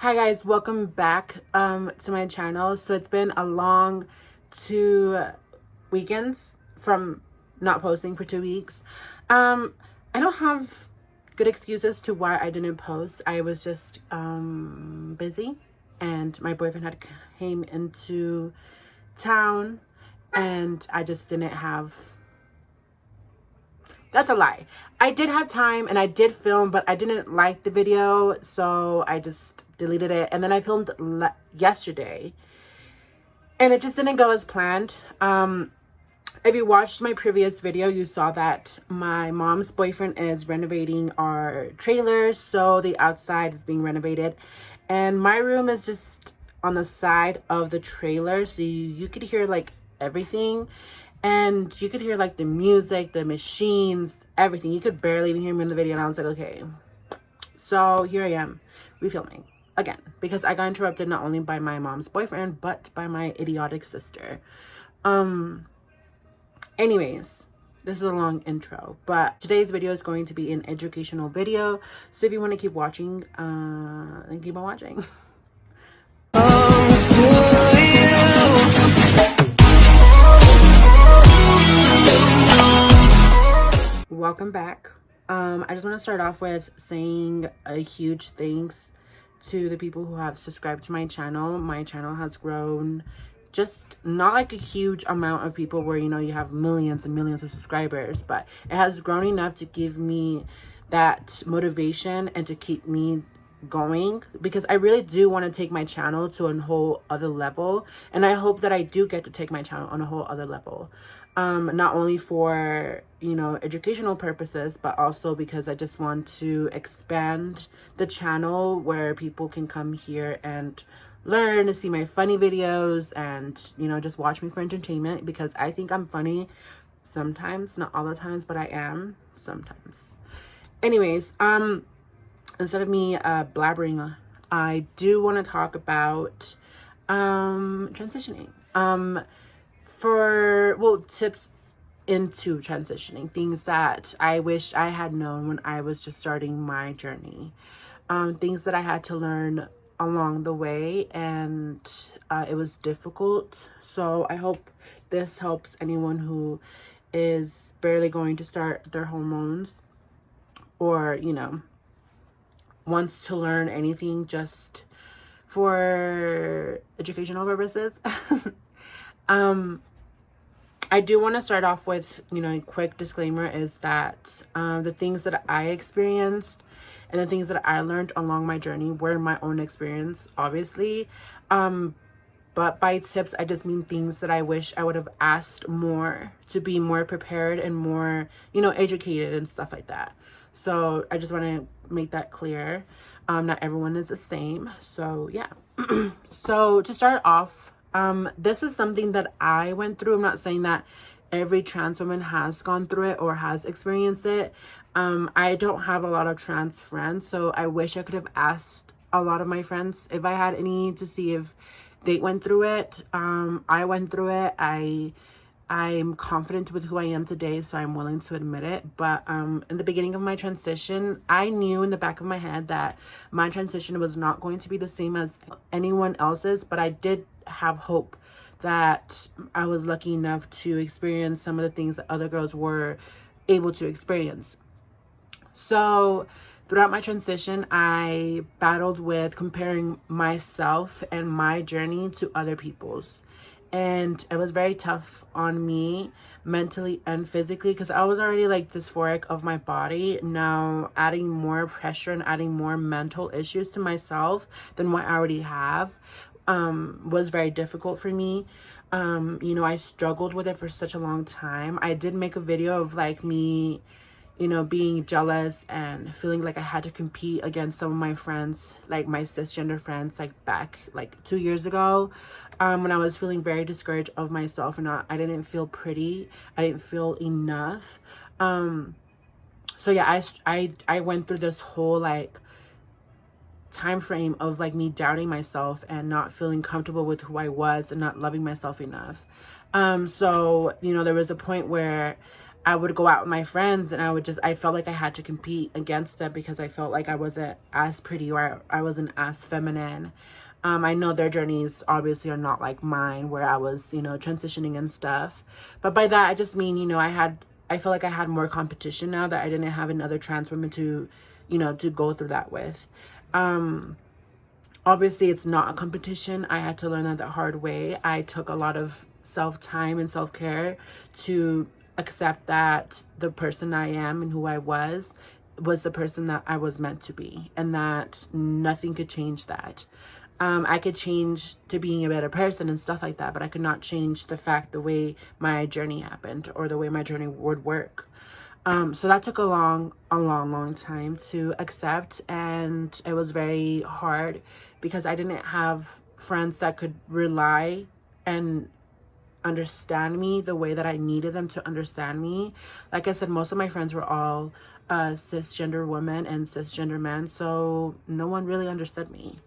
Hi guys, welcome back to my channel. So it's been a long 2 weekends from not posting for 2 weeks. I don't have good excuses to why I didn't post. I was just busy, and my boyfriend had came into town, and I just didn't have. That's a lie. I did have time and I did film, but I didn't like the video, so I just deleted it. And then I filmed yesterday, and it just didn't go as planned. If you watched my previous video, you saw that my mom's boyfriend is renovating our trailer, so the outside is being renovated. And my room is just on the side of the trailer, so you could hear like everything. And you could hear like the music, the machines, everything. You could barely even hear me in the video. And I was like, okay. So here I am refilming again, because I got interrupted not only by my mom's boyfriend, but by my idiotic sister. Anyways, this is a long intro, but today's video is going to be an educational video. So if you want to keep watching, then keep on watching. Welcome back. I just want to start off with saying a huge thanks to the people who have subscribed to my channel. My channel has grown, just not like a huge amount of people where, you know, you have millions and millions of subscribers, but it has grown enough to give me that motivation and to keep me going, because I really do want to take my channel to a whole other level, and I hope that I do get to take my channel on a whole other level, not only for, you know, educational purposes, but also because I just want to expand the channel where people can come here and learn, to see my funny videos, and, you know, just watch me for entertainment, because I think I'm funny sometimes, not all the times, but I am sometimes. Anyways, instead of me blabbering, I do want to talk about transitioning. Tips into transitioning, things that I wish I had known when I was just starting my journey, things that I had to learn along the way, and it was difficult. So I hope this helps anyone who is barely going to start their hormones, or, you know, wants to learn anything just for educational purposes. I do want to start off with, you know, a quick disclaimer is that the things that I experienced and the things that I learned along my journey were my own experience, obviously. But by tips, I just mean things that I wish I would have asked more, to be more prepared and more, you know, educated and stuff like that. So I just want to make that clear. Not everyone is the same. So yeah. So to start off, this is something that I went through. I'm not saying that every trans woman has gone through it or has experienced it. I don't have a lot of trans friends, so I wish I could have asked a lot of my friends if I had any, to see if they went through it. I went through it. I'm confident with who I am today, so I'm willing to admit it. But in the beginning of my transition, I knew in the back of my head that my transition was not going to be the same as anyone else's, but I did have hope that I was lucky enough to experience some of the things that other girls were able to experience. So throughout my transition, I battled with comparing myself and my journey to other people's. And it was very tough on me mentally and physically, because I was already like dysphoric of my body. Now adding more pressure and adding more mental issues to myself than what I already have was very difficult for me. You know, I struggled with it for such a long time. I did make a video of like me, you know, being jealous and feeling like I had to compete against some of my friends, like my cisgender friends, like back like 2 years ago, when I was feeling very discouraged of myself, and I didn't feel pretty. I didn't feel enough. So yeah, I went through this whole like time frame of like me doubting myself and not feeling comfortable with who I was and not loving myself enough. So, you know, there was a point where I would go out with my friends and I felt like I had to compete against them because I felt like I wasn't as pretty or I wasn't as feminine. I know their journeys obviously are not like mine where I was, transitioning and stuff. But by that, I just mean, I feel like I had more competition now that I didn't have another trans woman to, to go through that with. Obviously, it's not a competition. I had to learn that the hard way. I took a lot of self-time and self-care to accept that the person I am and who I was the person that I was meant to be, and that nothing could change that. I could change to being a better person and stuff like that, but I could not change the fact the way my journey happened or the way my journey would work. So that took a long time to accept, and it was very hard because I didn't have friends that could rely and understand me the way that I needed them to understand me. Like I said, most of my friends were all cisgender women and cisgender men, so no one really understood me.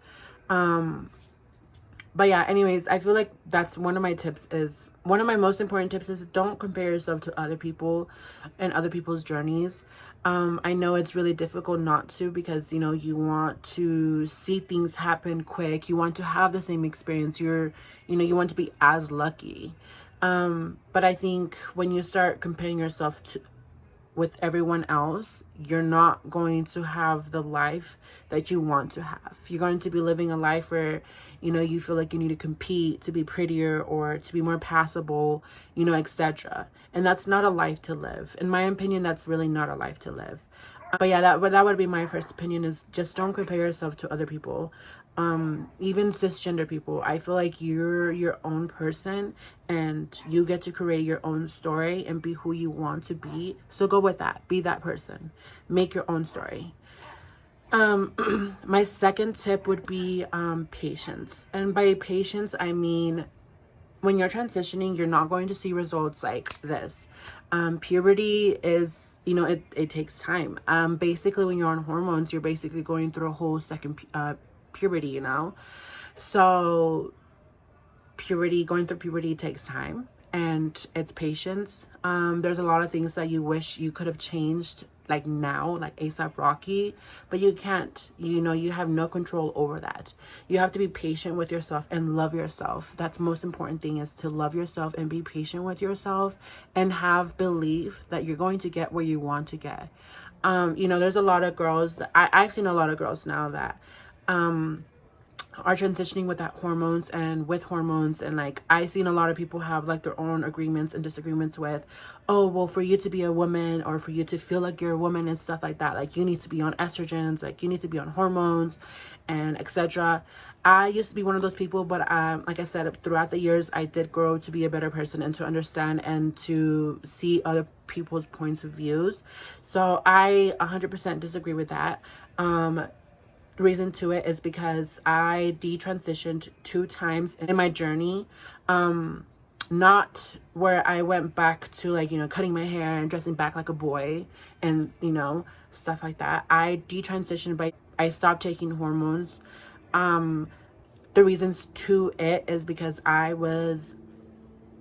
But yeah, anyways, I feel like that's one of my most important tips is don't compare yourself to other people and other people's journeys. I know it's really difficult not to because, you want to see things happen quick. You want to have the same experience. You want to be as lucky. But I think when you start comparing yourself with everyone else, you're not going to have the life that you want to have. You're going to be living a life where, you feel like you need to compete to be prettier or to be more passable, etc. And that's not a life to live. In my opinion, that's really not a life to live. But yeah, that would be my first opinion is just don't compare yourself to other people. Even cisgender people, I feel like you're your own person and you get to create your own story and be who you want to be. So go with that. Be that person. Make your own story. My second tip would be patience. And by patience, I mean when you're transitioning, you're not going to see results like this. Puberty is, it takes time. Basically, when you're on hormones, you're basically going through a whole second puberty, So going through puberty takes time and it's patience. There's a lot of things that you wish you could have changed like now, like ASAP Rocky, but you can't. You have no control over that. You have to be patient with yourself and love yourself. That's the most important thing, is to love yourself and be patient with yourself and have belief that you're going to get where you want to get. There's a lot of girls that I've seen a lot of girls now that are transitioning with hormones and like I've seen a lot of people have like their own agreements and disagreements with, oh well, for you to be a woman or for you to feel like you're a woman and stuff like that, like you need to be on estrogens, like you need to be on hormones and etc. I used to be one of those people, but like I said, throughout the years I did grow to be a better person and to understand and to see other people's points of views. So I 100% disagree with that. Reason to it is because I detransitioned 2 times in my journey. Not where I went back to like, cutting my hair and dressing back like a boy and, stuff like that. I detransitioned by I stopped taking hormones. The reasons to it is because I was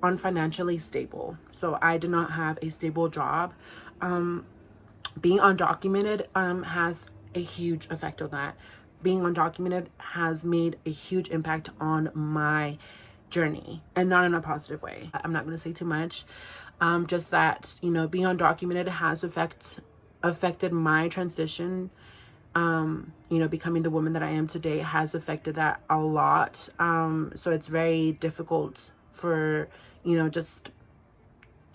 unfinancially stable. So I did not have a stable job. Being undocumented has a huge effect on that. Being undocumented has made a huge impact on my journey, and not in a positive way. I'm not going to say too much. Just that, being undocumented has affected my transition. Becoming the woman that I am today has affected that a lot. So it's very difficult for, just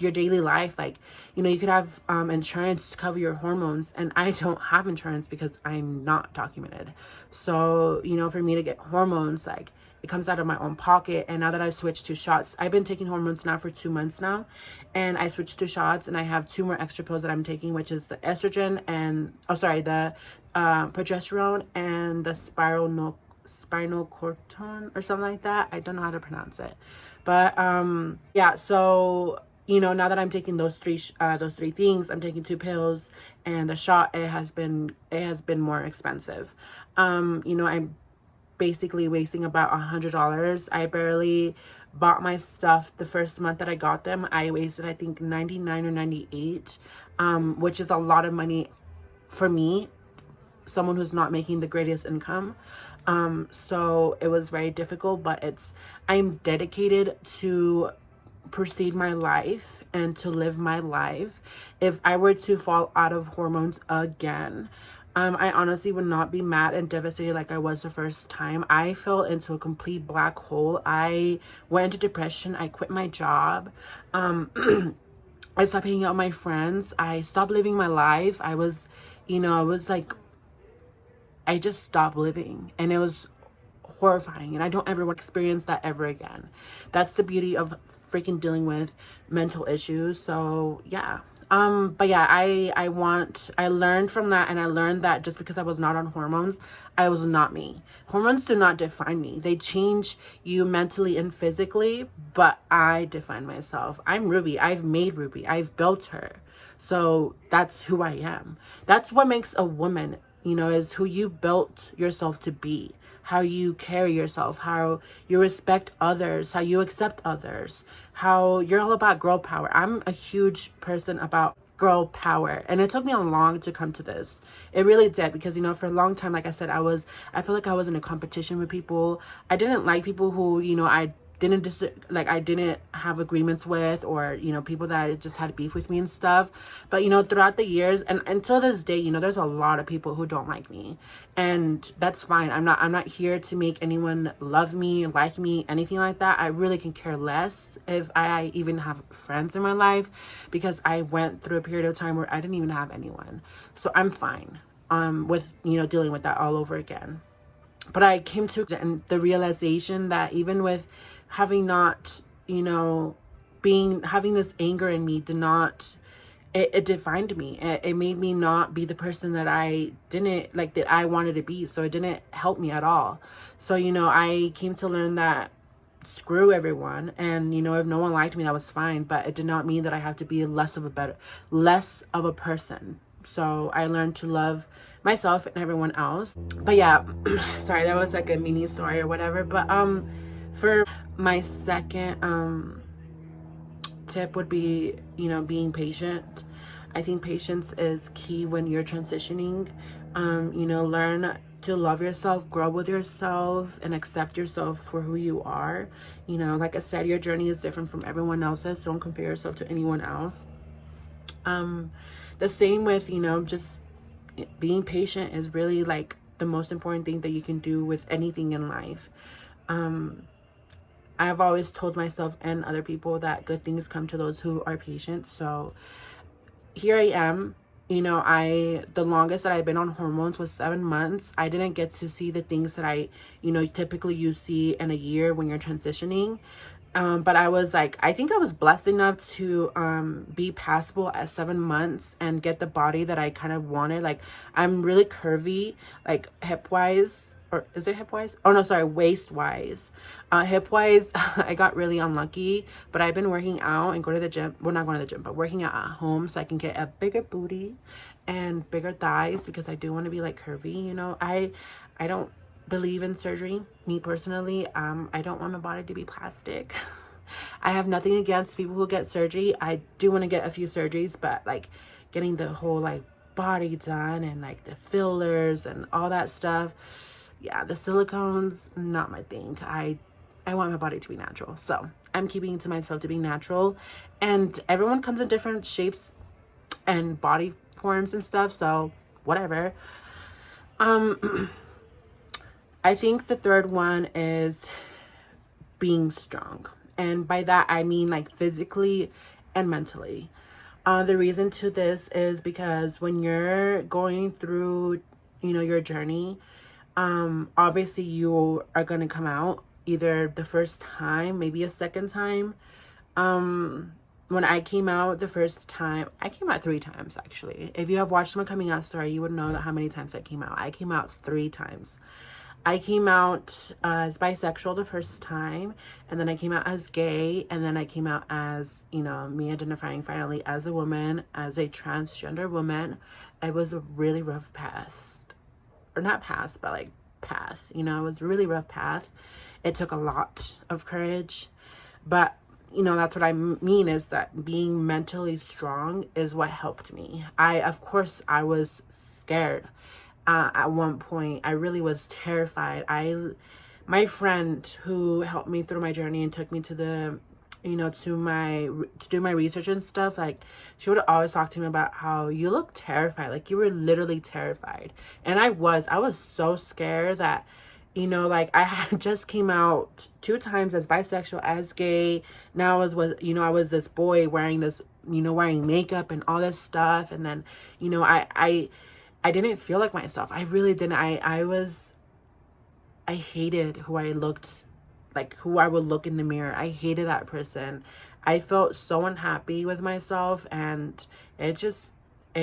your daily life. Like, you could have insurance to cover your hormones, and I don't have insurance because I'm not documented. So, for me to get hormones, like, it comes out of my own pocket. And now that I've switched to shots, I've been taking hormones now for 2 months now, and I switched to shots, and I have 2 more extra pills that I'm taking, which is the estrogen and the progesterone and the spinal corton or something like that. I don't know how to pronounce it, but yeah. So now that I'm taking those three things, I'm taking 2 pills, and the shot, it has been more expensive. basically wasting about $100. I barely bought my stuff the first month that I got them. I wasted, I think, 99 or 98, which is a lot of money for me, someone who's not making the greatest income. So it was very difficult, but I'm dedicated to proceed my life and to live my life. If I were to fall out of hormones again, I honestly would not be mad and devastated like I was the first time. I fell into a complete black hole. I went into depression. I quit my job. I stopped hanging out with my friends. I stopped living my life. I was like, I just stopped living, and it was horrifying, and I don't ever want to experience that ever again. That's the beauty of freaking dealing with mental issues. So yeah. But yeah, I learned from that, and I learned that just because I was not on hormones, I was not me. Hormones do not define me. They change you mentally and physically, but I define myself. I'm Ruby. I've made Ruby. I've built her. So that's who I am. That's what makes a woman, is who you built yourself to be, how you carry yourself, how you respect others, how you accept others, how you're all about girl power. I'm a huge person about girl power, and it took me a long to come to this. It really did, because for a long time, like I said, I feel like I was in a competition with people. I didn't like people who I didn't have agreements with, or people that just had beef with me and stuff. But throughout the years, and until this day, there's a lot of people who don't like me, and that's fine. I'm not here to make anyone love me, like me, anything like that. I really can care less if I even have friends in my life, because I went through a period of time where I didn't even have anyone. So I'm fine with dealing with that all over again. But I came to the realization that even with having not, having this anger in me it defined me. It made me not be the person that that I wanted to be. So it didn't help me at all. So, I came to learn that screw everyone. And, if no one liked me, that was fine. But it did not mean that I have to be less of a person. So I learned to love myself and everyone else. But yeah, sorry, that was like a mini story or whatever. But for my second tip would be, being patient. I think patience is key when you're transitioning. Learn to love yourself, grow with yourself, and accept yourself for who you are. Like I said, your journey is different from everyone else's. So don't compare yourself to anyone else. The same with, just being patient is really like the most important thing that you can do with anything in life. I've always told myself and other people that good things come to those who are patient. So here I am. The longest that I've been on hormones was 7 months. I didn't get to see the things that typically you see in a year when you're transitioning. But I was like, I think I was blessed enough to be passable at 7 months and get the body that I kind of wanted. Like, I'm really curvy, like hip wise, or is it hip wise? Oh no, sorry, waist wise. Hip wise, I got really unlucky, but I've been working out and going to the gym. Well, not going to the gym, but working out at home so I can get a bigger booty and bigger thighs, because I do want to be like curvy. I don't believe in surgery, me personally. I don't want my body to be plastic. I have nothing against people who get surgery. I do want to get a few surgeries, but like getting the whole like body done and like the fillers and all that stuff, yeah, the silicones, not my thing. I want my body to be natural, so I'm keeping it to myself to be natural. And everyone comes in different shapes and body forms and stuff, so whatever. I think the third one is being strong. And by that, I mean like physically and mentally. The reason to this is because when you're going through, your journey, obviously you are going to come out either the first time, maybe a second time. When I came out the first time, I came out 3 times actually. If you have watched my coming out story, you would know how many times I came out. I came out 3 times. I came out as bisexual the first time, and then I came out as gay, and then I came out as, me identifying finally as a woman, as a transgender woman. It was a really rough past, or not past, but like path. You know, it was a really rough path. It took a lot of courage, but you know, that's what I mean, is that being mentally strong is what helped me. Of course, I was scared. At one point, I really was terrified. My friend who helped me through my journey and took me to the, you know, to do my research and stuff, like, she would always talk to me about how you look terrified, like you were literally terrified. And I was so scared that, you know, like, I had just came out 2 times as bisexual, as gay. Now you know, I was this boy wearing this, you know, wearing makeup and all this stuff. And then, you know, I didn't feel like myself. I really didn't. I hated who I looked like, who I would look in the mirror. I hated that person. I felt so unhappy with myself, and it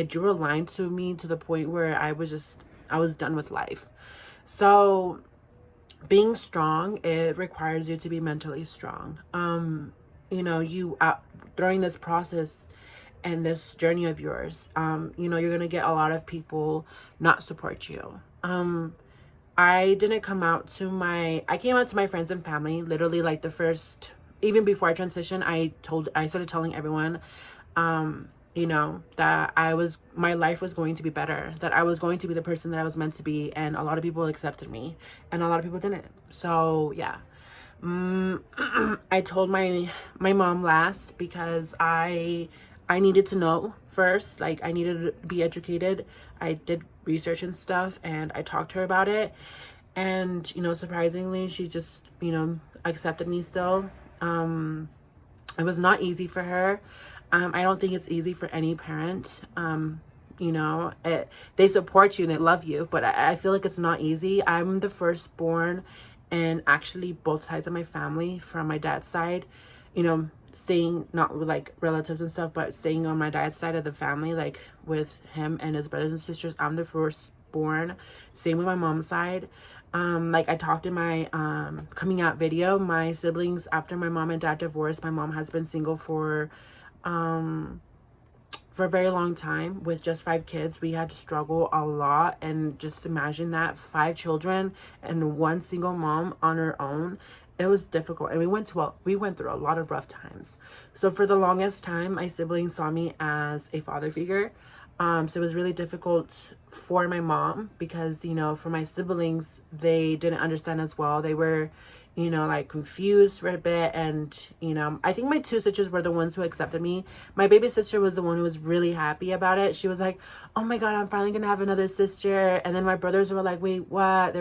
drew a line to me to the point where I was done with life. So being strong, it requires you to be mentally strong. You know, during this process and this journey of yours, you know, you're gonna get a lot of people not support you. I came out to my friends and family, literally like even before I transitioned. I started telling everyone, you know, that my life was going to be better, that I was going to be the person that I was meant to be. And a lot of people accepted me and a lot of people didn't. So yeah. I told my mom last because I needed to know first. Like, I needed to be educated. I did research and stuff, and I talked to her about it. And, you know, surprisingly, she just, you know, accepted me still. It was not easy for her. I don't think it's easy for any parent. You know, they support you and they love you, but I feel like it's not easy. I'm the firstborn, and actually both sides of my family, from my dad's side, you know, staying not with like relatives and stuff, but staying on my dad's side of the family, like with him and his brothers and sisters. I'm the firstborn. Same with my mom's side. Like I talked in my coming out video, my siblings, after my mom and dad divorced, my mom has been single for a very long time with just 5 kids. We had to struggle a lot, and just imagine that, 5 children and 1 single mom on her own. It was difficult, and we went through a lot of rough times. So for the longest time, my siblings saw me as a father figure. So it was really difficult for my mom because, you know, for my siblings, they didn't understand as well. They were, you know, like confused for a bit. And, you know, I think my 2 sisters were the ones who accepted me. My baby sister was the one who was really happy about it. She was like, oh my God, I'm finally gonna have another sister. And then my brothers were like, wait, what?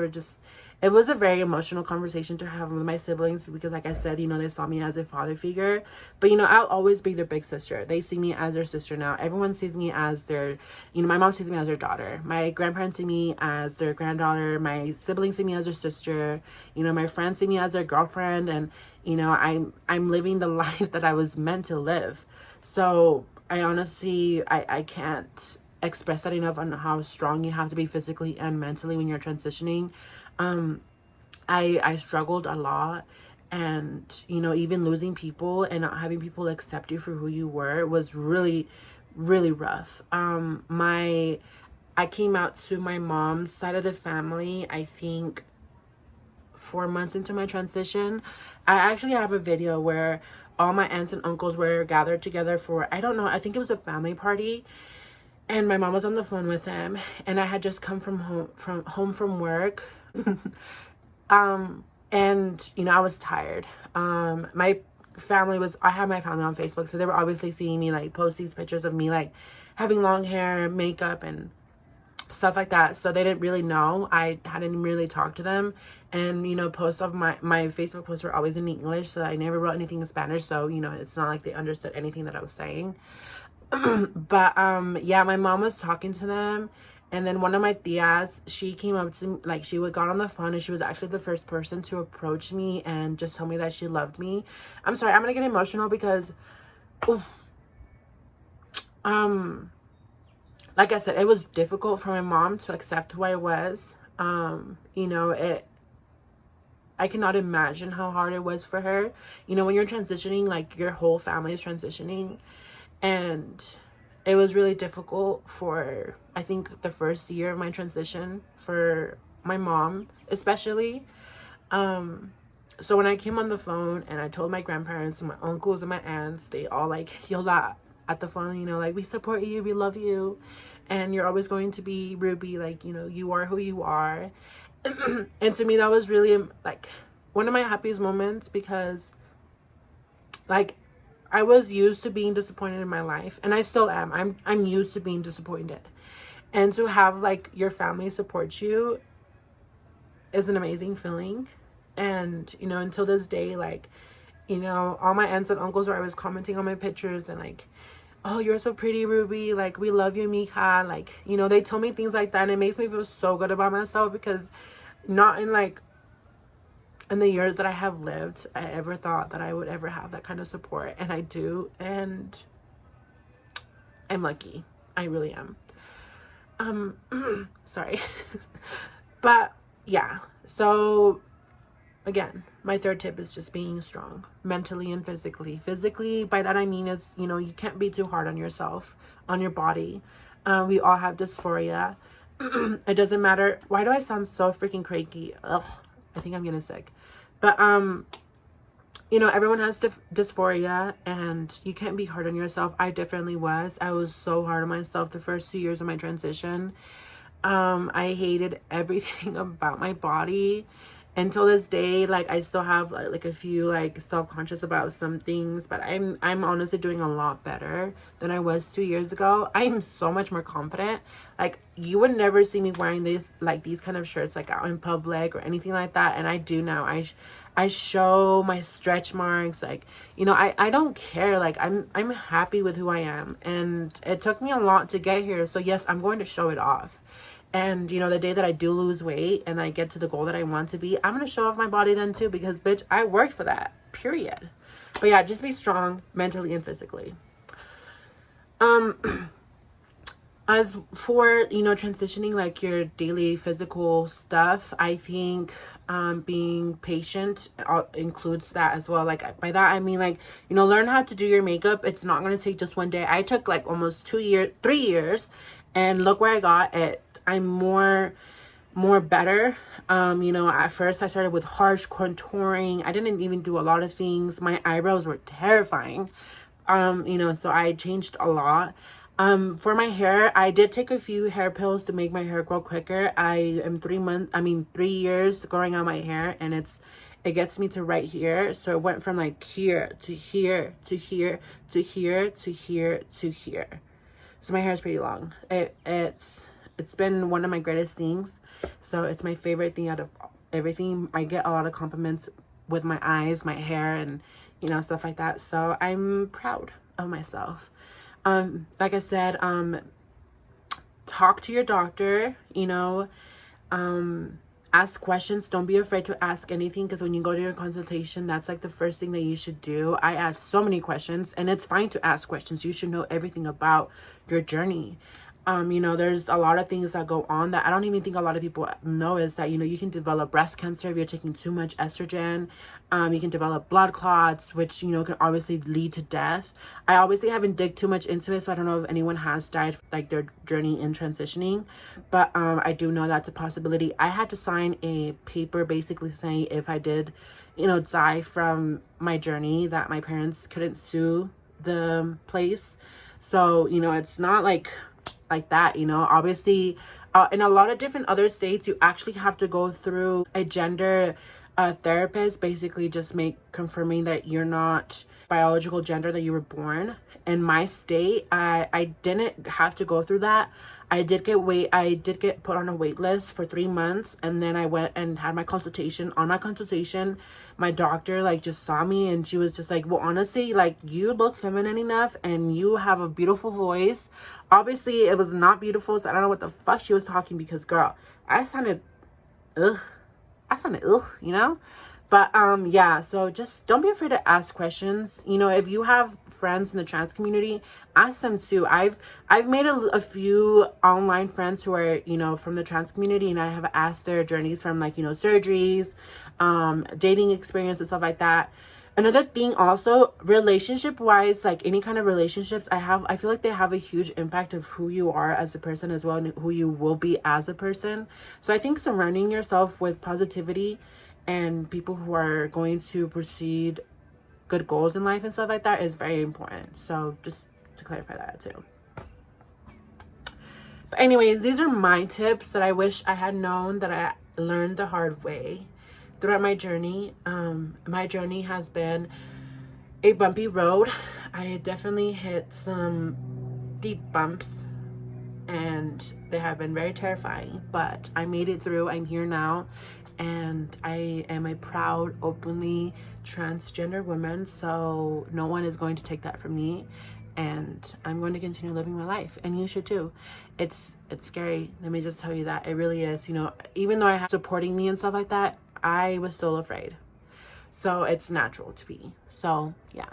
It was a very emotional conversation to have with my siblings because, like I said, you know, they saw me as a father figure. But, you know, I'll always be their big sister. They see me as their sister now. Everyone sees me as their, you know, my mom sees me as their daughter. My grandparents see me as their granddaughter. My siblings see me as their sister. You know, my friends see me as their girlfriend. And, you know, I'm living the life that I was meant to live. So I honestly, I can't express that enough on how strong you have to be physically and mentally when you're transitioning. I struggled a lot, and, you know, even losing people and not having people accept you for who you were was really, really rough. I came out to my mom's side of the family, I think 4 months into my transition. I actually have a video where all my aunts and uncles were gathered together for, I don't know, I think it was a family party. And my mom was on the phone with them, and I had just come from home from work. And, you know, I was tired. I had my family on Facebook, so they were obviously seeing me, like, post these pictures of me, like, having long hair, makeup, and stuff like that. So they didn't really know. I hadn't really talked to them. And, you know, posts of my Facebook posts were always in English, so I never wrote anything in Spanish. So, you know, it's not like they understood anything that I was saying. But yeah, my mom was talking to them, and then one of my tias, she came up to me, like, she got on the phone, and she was actually the first person to approach me and just tell me that she loved me. I'm sorry, I'm gonna get emotional because like I said, it was difficult for my mom to accept who I was. You know, I cannot imagine how hard it was for her. You know, when you're transitioning, like, your whole family is transitioning. And it was really difficult for, I think, the first year of my transition for my mom especially. So when I came on the phone and I told my grandparents and my uncles and my aunts, they all like yelled out at the phone, you know, like, we support you, we love you, and you're always going to be Ruby, like, you know, you are who you are. And to me, that was really like one of my happiest moments, because like I was used to being disappointed in my life, and I still am. I'm used to being disappointed. And to have like your family support you is an amazing feeling. And, you know, until this day, like, you know, all my aunts and uncles are always commenting on my pictures and like, oh, you're so pretty, Ruby, like, we love you, Mika. Like, you know, they tell me things like that, and it makes me feel so good about myself, because not in like in the years that I have lived, I ever thought that I would ever have that kind of support, and I do, and I'm lucky. I really am. Sorry. But yeah, so again, my third tip is just being strong mentally and physically. Physically, by that I mean is, you know, you can't be too hard on yourself, on your body. We all have dysphoria. It doesn't matter. Why do I sound so freaking cranky? Ugh, I think I'm getting sick. But you know, everyone has dysphoria, and you can't be hard on yourself. I definitely was. I was so hard on myself the first 2 years of my transition. I hated everything about my body. Until this day, like, I still have like a few like self-conscious about some things, but I'm honestly doing a lot better than I was 2 years ago. I am so much more confident. Like, you would never see me wearing these kind of shirts like out in public or anything like that, and I do now. I show my stretch marks, like, you know, I don't care. Like, I'm happy with who I am, and it took me a lot to get here. So yes, I'm going to show it off. And, you know, the day that I do lose weight and I get to the goal that I want to be, I'm going to show off my body then too, because bitch, I worked for that, period. But yeah, just be strong mentally and physically. As for, you know, transitioning like your daily physical stuff, I think being patient includes that as well. Like, by that I mean, like, you know, learn how to do your makeup. It's not going to take just one day. I took like almost 3 years, and look where I got it. I'm more better. You know, at first I started with harsh contouring. I didn't even do a lot of things. My eyebrows were terrifying. You know, so I changed a lot. For my hair, I did take a few hair pills to make my hair grow quicker. I am 3 years growing out my hair, and it gets me to right here. So it went from like here to here to here to here to here to here. So my hair is pretty long. It's been one of my greatest things. So it's my favorite thing out of everything. I get a lot of compliments with my eyes, my hair, and, you know, stuff like that. So I'm proud of myself. Like I said, talk to your doctor, you know, ask questions. Don't be afraid to ask anything, because when you go to your consultation, that's like the first thing that you should do. I asked so many questions, and it's fine to ask questions. You should know everything about your journey. You know, there's a lot of things that go on that I don't even think a lot of people know, is that, you know, you can develop breast cancer if you're taking too much estrogen. You can develop blood clots, which, you know, can obviously lead to death. I obviously haven't digged too much into it, so I don't know if anyone has died, like, their journey in transitioning, but I do know that's a possibility. I had to sign a paper basically saying if I did, you know, die from my journey, that my parents couldn't sue the place. So, you know, it's not like that, you know. Obviously, in a lot of different other states, you actually have to go through a gender therapist, basically just confirming that you're not biological gender that you were born. In my state, I didn't have to go through that. I did get put on a wait list for 3 months, and then I went and had my consultation. On my consultation, my doctor like just saw me, and she was just like, well, honestly, like, you look feminine enough and you have a beautiful voice. Obviously it was not beautiful, so I don't know what the fuck she was talking, because girl, I sounded ugh, you know. But yeah, so just don't be afraid to ask questions. You know, if you have friends in the trans community, ask them too. I've made a few online friends who are, you know, from the trans community, and I have asked their journeys from, like, you know, surgeries, dating experience and stuff like that. Another thing also, relationship wise, like any kind of relationships I feel like they have a huge impact of who you are as a person as well, and who you will be as a person. So I think surrounding yourself with positivity and people who are going to proceed good goals in life and stuff like that is very important. So just to clarify that too. But anyways, these are my tips that I wish I had known, that I learned the hard way throughout my journey. My journey has been a bumpy road. I definitely hit some deep bumps, and they have been very terrifying, but I made it through. I'm here now, and I am a proud, openly transgender woman, so no one is going to take that from me, and I'm going to continue living my life, and you should too. It's scary, let me just tell you that. It really is. You know, even though I have supporting me and stuff like that, I was still afraid. So it's natural to be. So yeah.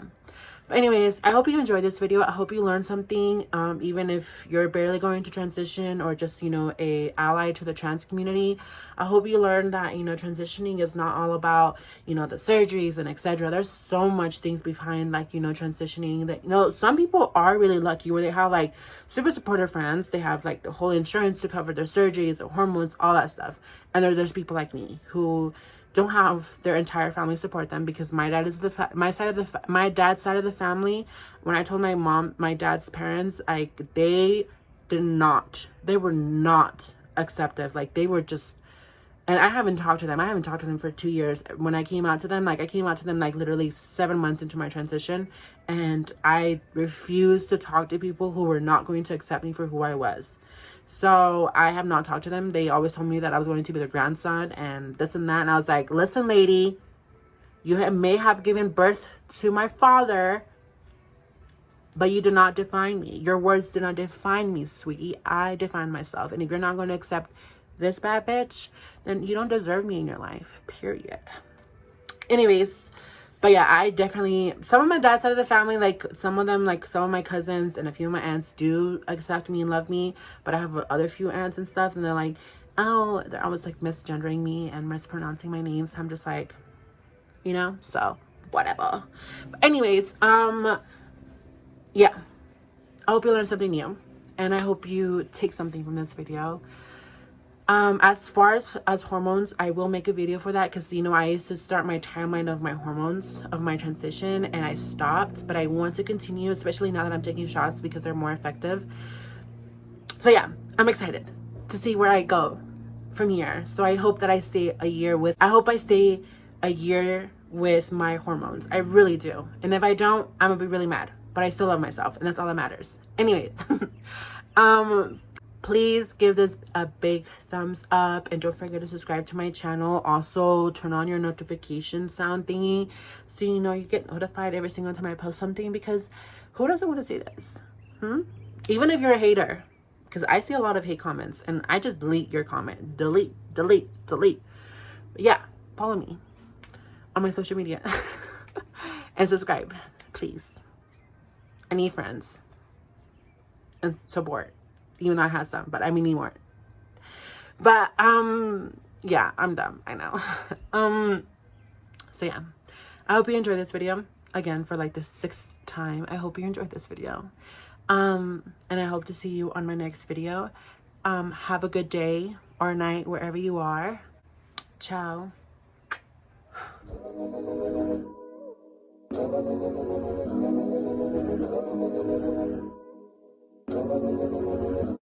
But anyways, I hope you enjoyed this video. I hope you learned something, even if you're barely going to transition or just, you know, a ally to the trans community. I hope you learned that, you know, transitioning is not all about, you know, the surgeries and etc. There's so much things behind, like, you know, transitioning, that, you know, some people are really lucky where they have like super supportive friends. They have like the whole insurance to cover their surgeries, their hormones, all that stuff. And there's people like me who don't have their entire family support them, because my dad is my dad's side of the family. When I told my mom, my dad's parents, like, they were not acceptive. Like, they were just, and I haven't talked to them for 2 years. When I came out to them, like, I came out to them like literally 7 months into my transition, and I refused to talk to people who were not going to accept me for who I was. So I have not talked to them. They always told me that I was going to be their grandson and this and that. And I was like, listen, lady, you may have given birth to my father, but you do not define me. Your words do not define me, sweetie. I define myself. And if you're not going to accept this bad bitch, then you don't deserve me in your life, period. Anyways, but yeah, I definitely, some of my dad's side of the family, like some of them, like some of my cousins and a few of my aunts do accept me and love me, but I have other few aunts and stuff, and they're like, oh, they're always like misgendering me and mispronouncing my names. I'm just like, you know, so whatever. But anyways, yeah, I hope you learned something new, and I hope you take something from this video. As far as hormones, I will make a video for that, because, you know, I used to start my timeline of my hormones, of my transition, and I stopped, but I want to continue, especially now that I'm taking shots, because they're more effective. So yeah, I'm excited to see where I go from here. So I hope that I stay a year with my hormones. I really do. And if I don't, I'm gonna be really mad, but I still love myself, and that's all that matters. Anyways, please give this a big thumbs up, and don't forget to subscribe to my channel. Also, turn on your notification sound thingy so you know you get notified every single time I post something, because who doesn't want to see this? Even if you're a hater, because I see a lot of hate comments and I just delete your comment. Delete. But yeah, follow me on my social media and subscribe, please. I need friends and support. Even though I have some, but I mean, need more. But yeah, I'm dumb, I know. So yeah, I hope you enjoyed this video again for like the 6th time. I hope you enjoyed this video, and I hope to see you on my next video. Have a good day or night wherever you are. Ciao.